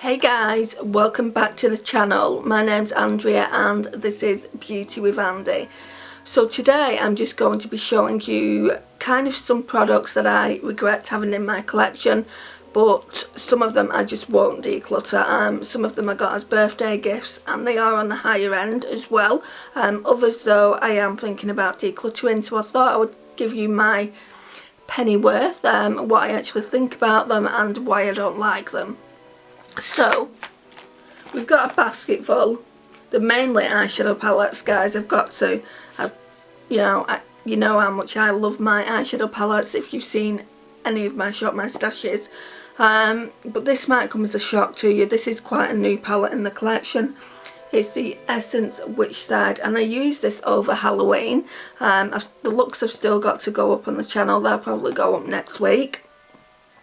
Hey guys, welcome back to the channel. My name's Andrea and this is Beauty with Andy. So today I'm just going to be showing you kind of some products that I regret having in my collection, but some of them I just won't declutter. Some of them I got as birthday gifts and they are on the higher end as well. Others though I am thinking about decluttering, so I thought I would give you my penny worth, what I actually think about them and why I don't like them. So we've got a basket full. They're mainly eyeshadow palettes, guys. You know how much I love my eyeshadow palettes if you've seen any of my Shop My Stashes. But this might come as a shock to you. This is quite a new palette in the collection. It's the Essence Witch Side, and I use this over Halloween. The looks have still got to go up on the channel. They'll probably go up next week.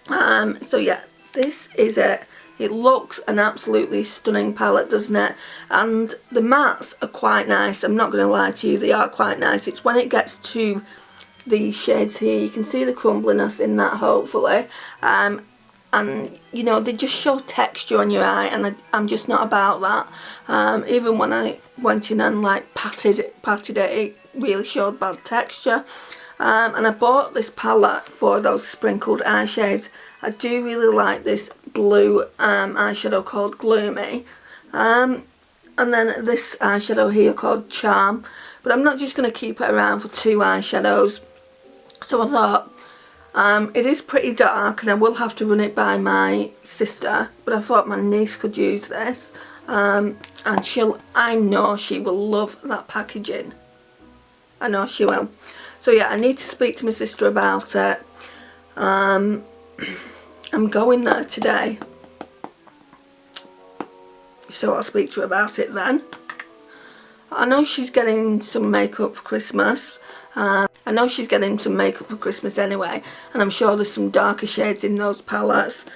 So yeah, this is it. It looks an absolutely stunning palette, doesn't it? And the mattes are quite nice. I'm not going to lie to you, they are quite nice. It's when it gets to these shades here, you can see the crumbliness in that, hopefully. And you know, they just show texture on your eye, and I'm just not about that. Even when I went in and like patted it, it really showed bad texture. And I bought this palette for those sprinkled eye shades. I do really like this blue eyeshadow called Gloomy, and then this eyeshadow here called Charm, but I'm not just going to keep it around for two eyeshadows. So I thought, it is pretty dark and I will have to run it by my sister, but I thought my niece could use this, and I know she will love that packaging. I know she will. So yeah, I need to speak to my sister about it. I'm going there today, so I'll speak to her about it then. I know she's getting some makeup for Christmas. I know she's getting some makeup for Christmas anyway, and I'm sure there's some darker shades in those palettes.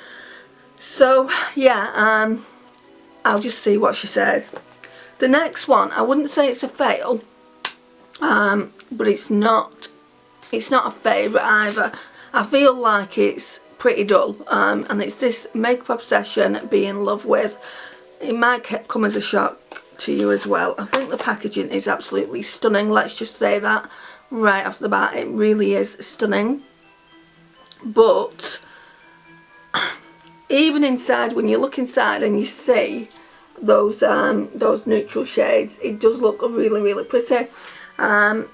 So yeah, I'll just see what she says. The next one, I wouldn't say it's a fail, but it's not a favourite either. I feel like it's pretty dull, and it's this Makeup Obsession Be In Love With. It might come as a shock to you as well. I think the packaging is absolutely stunning. Let's just say that right off the bat. It really is stunning. But even inside, when you look inside and you see those neutral shades, it does look really, really pretty. I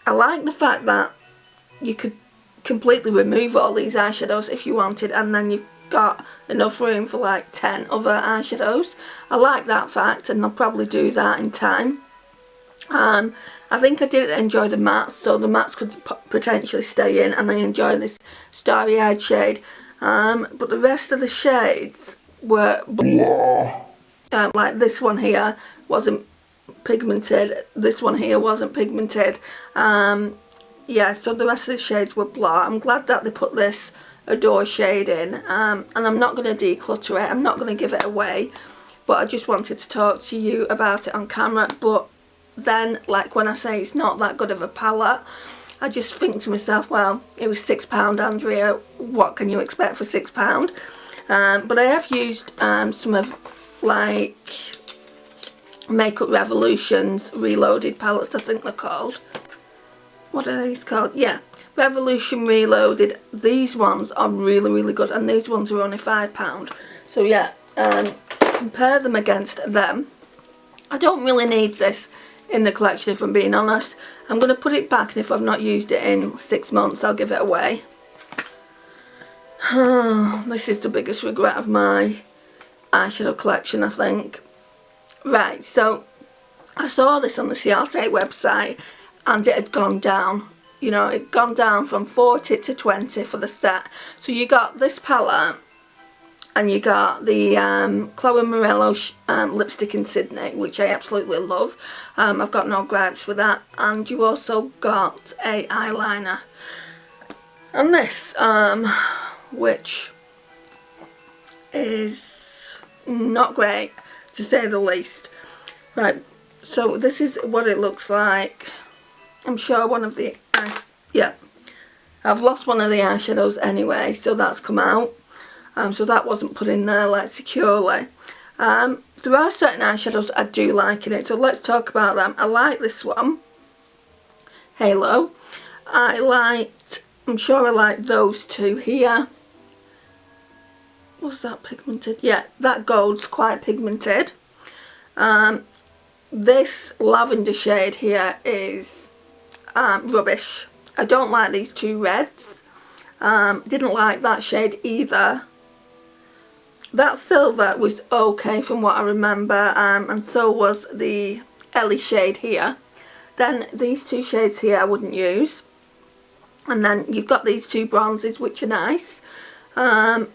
like the fact that you could completely remove all these eyeshadows if you wanted, and then you've got enough room for like 10 other eyeshadows. I like that fact, and I'll probably do that in time. I think I did enjoy the mattes, so the mattes could potentially stay in, and I enjoy this starry eyed shade, but the rest of the shades were like this one here wasn't pigmented, this one here wasn't pigmented. Yeah, so the rest of the shades were blah. I'm glad that they put this Adore shade in, and I'm not going to declutter it, I'm not going to give it away, but I just wanted to talk to you about it on camera. But then, like, when I say it's not that good of a palette, I just think to myself, well, it was £6, Andrea, what can you expect for £6? But I have used some of, like, Makeup Revolution's Reloaded palettes, I think they're called. What are these called? Yeah, Revolution Reloaded. These ones are really, really good, and these ones are only £5. So yeah, compare them against them. I don't really need this in the collection, if I'm being honest. I'm going to put it back, and if I've not used it in 6 months, I'll give it away. This is the biggest regret of my eyeshadow collection, I think. Right, so I saw this on the Ciate website, and it had gone down. You know, it had gone down from 40 to 20 for the set. So you got this palette, and you got the Chloe Morello lipstick in Sydney, which I absolutely love. I've got no gripes with that. And you also got a eyeliner. And this, which is not great, to say the least. Right, so this is what it looks like. I'm sure one of the, yeah, I've lost one of the eyeshadows anyway, so that's come out. so that wasn't put in there like securely. There are certain eyeshadows I do like in it, so let's talk about them. I like this one, Halo. I'm sure I like those two here. Was that pigmented? Yeah, that gold's quite pigmented. This lavender shade here is rubbish. I don't like these two reds. Didn't like that shade either. That silver was okay from what I remember, and so was the Ellie shade here. Then these two shades here I wouldn't use. And then you've got these two bronzes, which are nice. I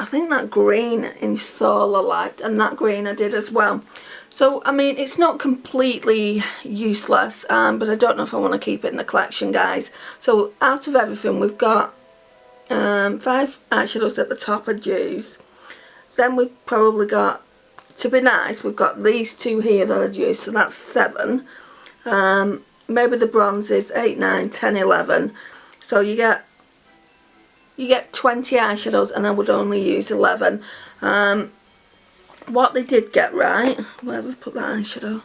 think that green in Solar Light, and that green I did as well. So, I mean, it's not completely useless, but I don't know if I want to keep it in the collection, guys. So, out of everything, we've got 5 eyeshadows at the top I'd use. Then we've probably got, to be nice, we've got these two here that I'd use, so that's 7. Maybe the bronzes, 8, 9, 10, 11. So you get 20 eyeshadows, and I would only use 11. What they did get right, where have I put that eyeshadow?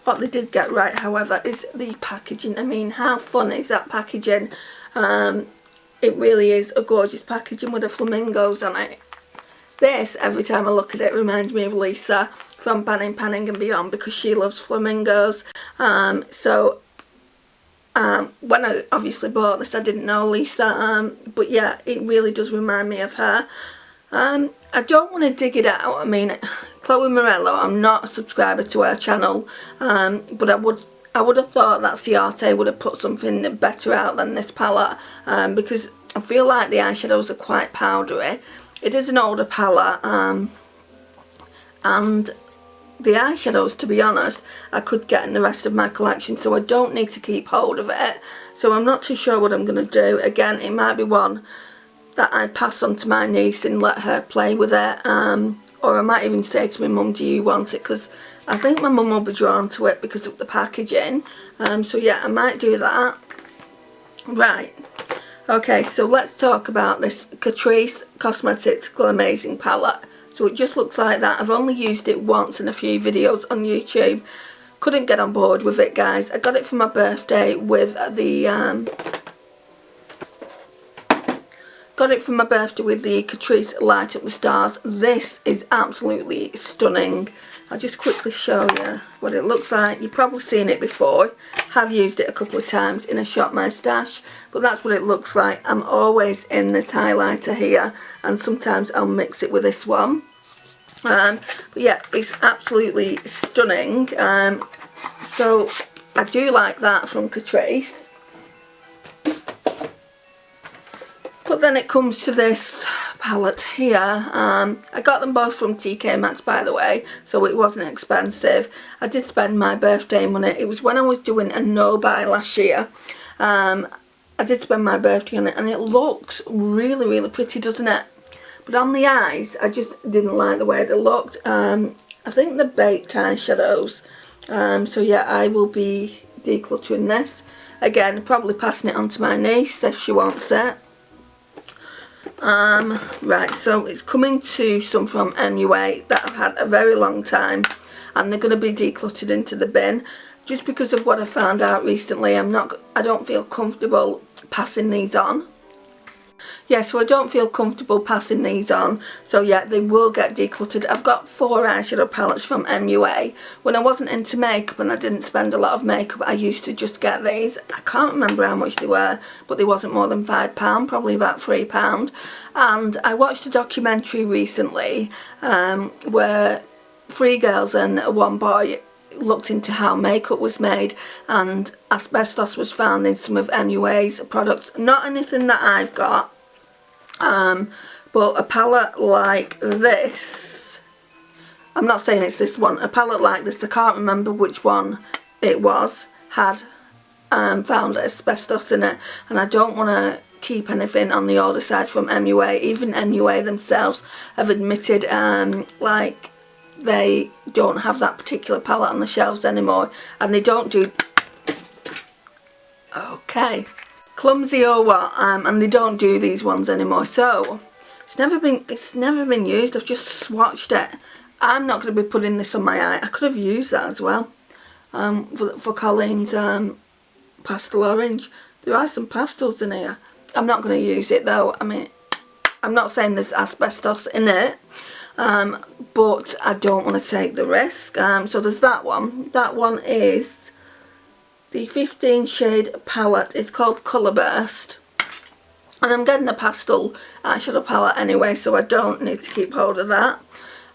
What they did get right, however, is the packaging. I mean, how fun is that packaging? It really is a gorgeous packaging with the flamingos on it. This, every time I look at it, reminds me of Lisa from Panning and Beyond, because she loves flamingos. When I obviously bought this, I didn't know Lisa, but yeah, it really does remind me of her. I don't want to dig it out. I mean, Chloe Morello, I'm not a subscriber to her channel, but I would have thought that Ciarte would have put something better out than this palette, because I feel like the eyeshadows are quite powdery. It is an older palette, and the eyeshadows, to be honest, I could get in the rest of my collection, so I don't need to keep hold of it. So I'm not too sure what I'm going to do. Again, it might be one that I pass on to my niece and let her play with it, or I might even say to my mum, do you want it? Because I think my mum will be drawn to it because of the packaging. So yeah, I might do that. Right. Okay, so let's talk about this Catrice Cosmetics Glamazing palette. So it just looks like that. I've only used it once in a few videos on YouTube. Couldn't get on board with it, guys. I got it for my birthday with the Catrice Light Up the Stars. This is absolutely stunning. I'll just quickly show you what it looks like. You've probably seen it before. Have used it a couple of times in a Shop My Stash, but that's what it looks like. I'm always in this highlighter here, and sometimes I'll mix it with this one. But yeah, it's absolutely stunning. So I do like that from Catrice. But then it comes to this palette here. I got them both from TK Maxx, by the way, so it wasn't expensive. I did spend my birthday money. It was when I was doing a no-buy last year. I did spend my birthday on it, and it looks really, really pretty, doesn't it? But on the eyes, I just didn't like the way they looked. I think they're baked eyeshadows. So yeah, I will be decluttering this. Again, probably passing it on to my niece if she wants it. Right, so it's coming to some from MUA that I've had a very long time, and they're going to be decluttered into the bin. Just because of what I found out recently, I don't feel comfortable passing these on. Yeah, so I don't feel comfortable passing these on. So yeah, they will get decluttered. I've got 4 eyeshadow palettes from MUA. When I wasn't into makeup and I didn't spend a lot of makeup, I used to just get these. I can't remember how much they were, but they wasn't more than £5, probably about £3. And I watched a documentary recently where 3 girls and 1 boy looked into how makeup was made, and asbestos was found in some of MUA's products. Not anything that I've got. But a palette like this, I'm not saying it's this one, a palette like this, I can't remember which one it was, had found asbestos in it, and I don't want to keep anything on the older side from MUA. Even MUA themselves have admitted like they don't have that particular palette on the shelves anymore, and they don't do... Okay. clumsy or what, and they don't do these ones anymore, so it's never been used. I've just swatched it. I'm not going to be putting this on my eye. I could have used that as well, for Colleen's pastel orange. There are some pastels in here. I'm not going to use it though. I mean, I'm not saying there's asbestos in it, but I don't want to take the risk. So there's that one. That one is the 15 shade palette. It's called Colour Burst. And I'm getting a pastel eyeshadow palette anyway, so I don't need to keep hold of that.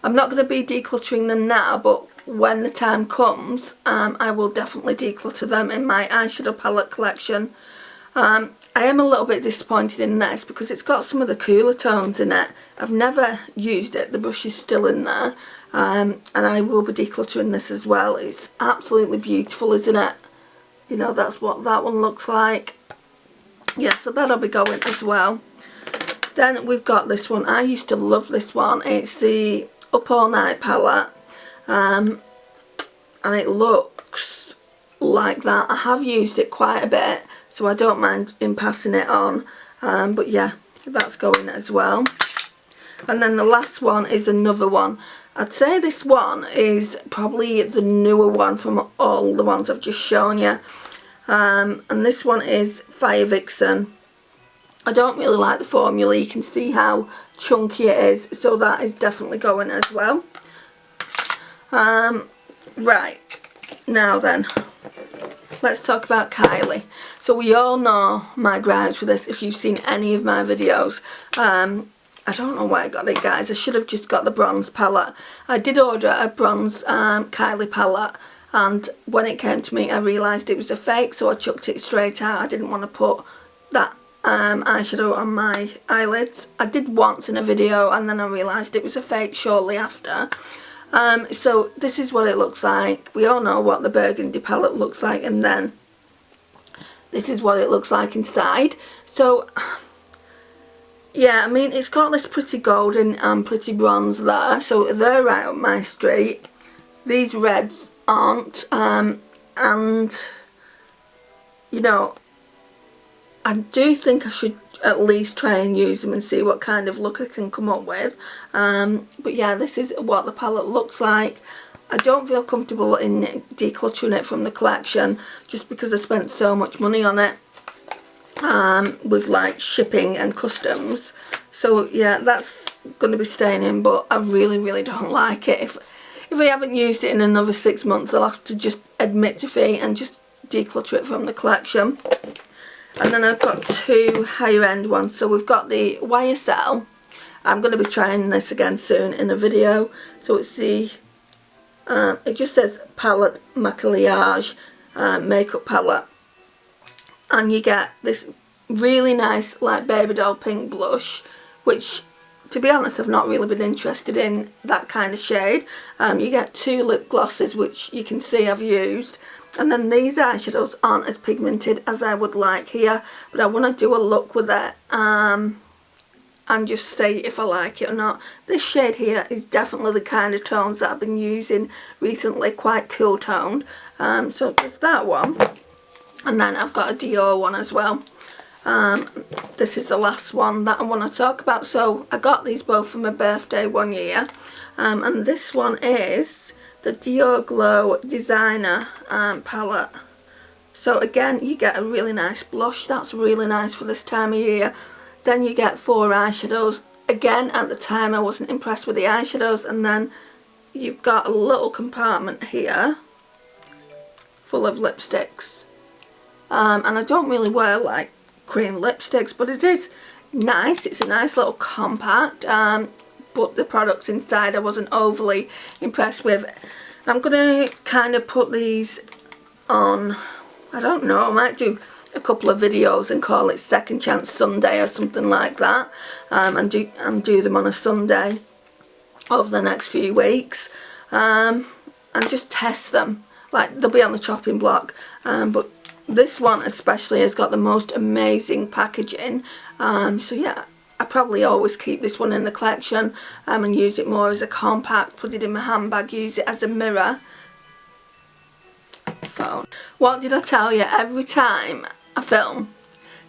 I'm not going to be decluttering them now, but when the time comes, I will definitely declutter them in my eyeshadow palette collection. I am a little bit disappointed in this because it's got some of the cooler tones in it. I've never used it. The brush is still in there. And I will be decluttering this as well. It's absolutely beautiful, isn't it? You know, that's what that one looks like. Yeah, so that'll be going as well. Then we've got this one. I used to love this one. It's the Up All Night palette. And it looks like that. I have used it quite a bit, so I don't mind in passing it on. But yeah, that's going as well. And then the last one is another one. I'd say this one is probably the newer one from all the ones I've just shown you. And this one is Fire Vixen. I don't really like the formula. You can see how chunky it is, so that is definitely going as well. Right, now then, let's talk about Kylie. So we all know my gripes with this if you've seen any of my videos. I don't know where I got it, guys. I should have just got the bronze palette. I did order a bronze Kylie palette, and when it came to me I realised it was a fake, so I chucked it straight out. I didn't want to put that eyeshadow on my eyelids. I did once in a video and then I realised it was a fake shortly after. So this is what it looks like. We all know what the burgundy palette looks like, and then this is what it looks like inside. So yeah, I mean, it's got this pretty golden and pretty bronze there, so they're right up my street. These reds aren't, and you know, I do think I should at least try and use them and see what kind of look I can come up with. But yeah, this is what the palette looks like. I don't feel comfortable in decluttering it from the collection just because I spent so much money on it, with like shipping and customs. So yeah, that's going to be staying in, but I really don't like it. If I haven't used it in another 6 months, I'll have to just admit defeat and just declutter it from the collection. And then I've got two higher end ones. So we've got the YSL. I'm going to be trying this again soon in a video. So it's the, it just says Palette Maquillage Makeup Palette. And you get this really nice like baby doll pink blush, which to be honest I've not really been interested in that kind of shade. You get two lip glosses, which you can see I've used. And then these eyeshadows aren't as pigmented as I would like here, but I want to do a look with it and just see if I like it or not. This shade here is definitely the kind of tones that I've been using recently, quite cool toned. So there's that one. And then I've got a Dior one as well. This is the last one that I want to talk about. So I got these both for my birthday one year. And this one is the Dior Glow Designer palette. So again, you get a really nice blush. That's really nice for this time of year. Then you get 4 eyeshadows. Again, at the time I wasn't impressed with the eyeshadows. And then you've got a little compartment here full of lipsticks. And I don't really wear like cream lipsticks, but it is nice. It's a nice little compact. But the products inside I wasn't overly impressed with. I'm going to kind of put these on, I don't know, I might do a couple of videos and call it Second Chance Sunday or something like that, and do them on a Sunday over the next few weeks, and just test them. Like, they'll be on the chopping block, but this one especially has got the most amazing packaging, so yeah, I probably always keep this one in the collection and use it more as a compact, put it in my handbag, use it as a mirror. Phone. What did I tell you? Every time I film,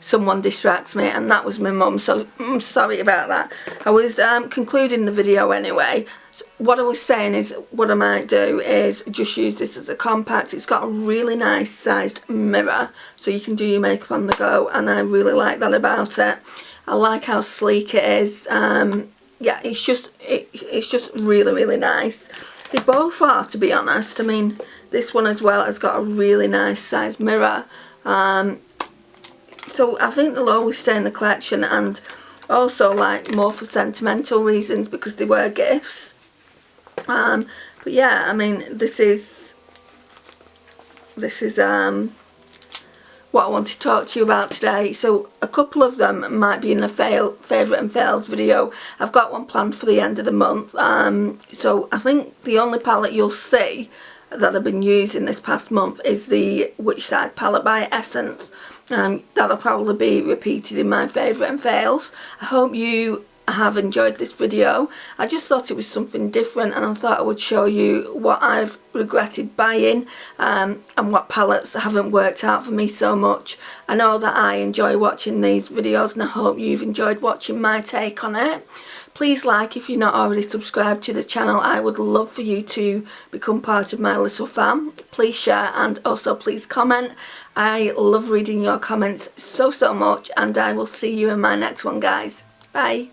someone distracts me, and that was my mum, so I'm sorry about that. I was concluding the video anyway. So what I was saying is, what I might do is just use this as a compact. It's got a really nice sized mirror, so you can do your makeup on the go, and I really like that about it. I like how sleek it is. Yeah, it's just really nice. They both are, to be honest. I mean, this one as well has got a really nice sized mirror. So I think they'll always stay in the collection, and also like more for sentimental reasons because they were gifts. But yeah, I mean, this is what I want to talk to you about today. So a couple of them might be in the favourite and fails video. I've got one planned for the end of the month. So I think the only palette you'll see that I've been using this past month is the Which Side palette by Essence. That'll probably be repeated in my favourite and fails. I hope you have enjoyed this video. I just thought it was something different, and I thought I would show you what I've regretted buying, and what palettes haven't worked out for me so much. I know that I enjoy watching these videos, and I hope you've enjoyed watching my take on it. Please like if you're not already subscribed to the channel. I would love for you to become part of my little fam. Please share, and also please comment. I love reading your comments so much, and I will see you in my next one, guys. Bye.